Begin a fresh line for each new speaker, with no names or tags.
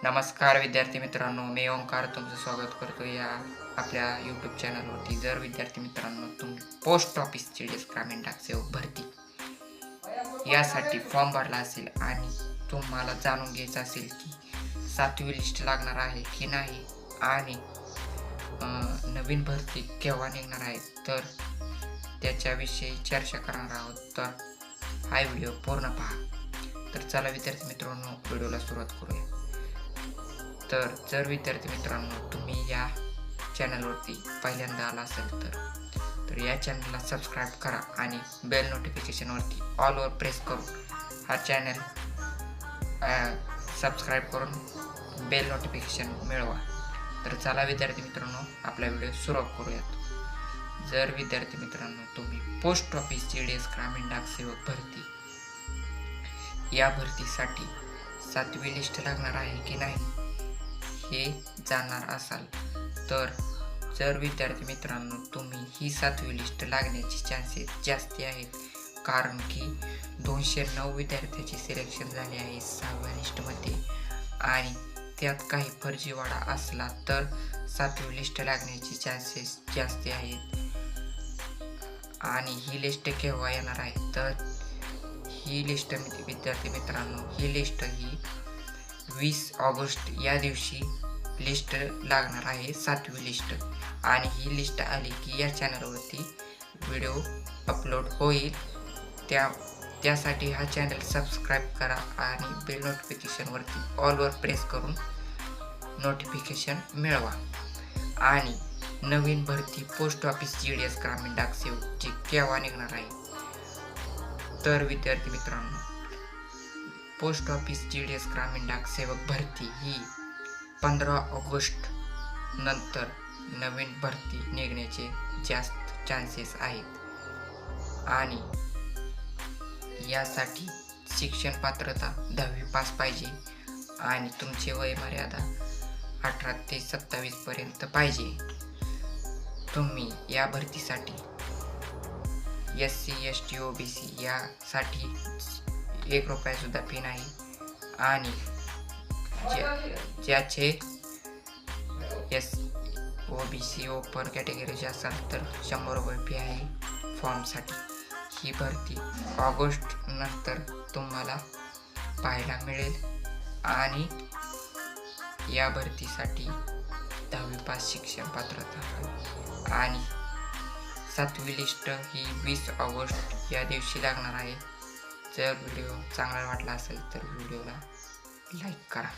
नमस्कार विद्यार्थी मित्रांनो, मी ओंकार तुमचं स्वागत करतो या आपल्या यूट्यूब चॅनलवरती. जर विद्यार्थी मित्रांनो तुम्ही पोस्ट ऑफिसची ग्रामीण डाकसेवक भरती यासाठी फॉर्म भरला असेल आणि तुम्हाला जाणून घ्यायचं असेल की 7वी लिस्ट लागणार आहे की नाही आणि नवीन भरती केव्हा निघणार आहे, तर त्याच्याविषयी चर्चा करणार आहोत. तर हा व्हिडिओ पूर्ण पहा. तर चला विद्यार्थी मित्रांनो, व्हिडिओला सुरुवात करूया. तर जर विद्यार्थी मित्रांनो तुम्ही या चॅनलवरती पहिल्यांदा आला असेल तर या चॅनलला सबस्क्राईब करा आणि बेल नोटिफिकेशनवरती ऑलवर प्रेस करून हा चॅनल सबस्क्राईब करून बेल नोटिफिकेशन मिळवा. तर चला विद्यार्थी मित्रांनो, आपला व्हिडिओ सुरू करूयात. जर विद्यार्थी मित्रांनो तुम्ही पोस्ट ऑफिस GDS ग्रामीण डाकसेवक भरती या भरतीसाठी 7वी लिस्ट लागणार आहे की नाही हे जाणणार असाल, तर जर विद्यार्थी मित्रांनो तुम्ही ही 7वी लिस्ट लागण्याची चान्सेस जास्ती आहेत, कारण की 209 विद्यार्थ्याची सिलेक्शन झाले आहे 6व्या लिस्टमध्ये आणि त्यात काही फर्जीवाडा असला तर 7वी लिस्ट लागण्याची चान्सेस जास्ती आहेत. आणि ही लिस्ट केव्हा येणार आहे, तर ही लिस्ट विद्यार्थी मित्रांनो ही लिस्ट ही 20 ऑगस्ट या दिवशी लिस्ट लागणार आहे 7वी लिस्ट. आणि ही लिस्ट आली की या चॅनलवरती व्हिडिओ अपलोड होईल. त्यासाठी हा चॅनल सबस्क्राईब करा आणि बेल नोटिफिकेशनवरती ऑलवर प्रेस करून नोटिफिकेशन मिळवा. आणि नवीन भरती पोस्ट ऑफिस GDS ग्रामीण डाकसेवकची केव्हा निघणार आहे, तर विद्यार्थी मित्रांनो पोस्ट ऑफिस GDS ग्रामीण डाकसेवक भरती ही 15 ऑगस्ट नंतर नवीन भरती निघण्याचे जास्त चान्सेस आहेत. आणि यासाठी शिक्षण पात्रता 10वी पास पाहिजे आणि तुमचे वय मर्यादा 18 ते 27 पर्यंत पाहिजे. तुम्ही या भरतीसाठी SC ST OBC यासाठी 1 रुपया सुद्धा फी नाही आणि ज्याचे OBC ओपन कॅटेगरीचे असाल तर 100 रुपये फी आहे फॉर्मसाठी. ही भरती ऑगस्ट नंतर तुम्हाला पाहायला मिळेल आणि या भरतीसाठी 10वी पास शिक्षण पात्रता आणि 7वी लिस्ट ही 20 ऑगस्ट या दिवशी लागणार आहे. जर व्हिडिओ चांगला वाटला असेल तर व्हिडिओला लाईक करा.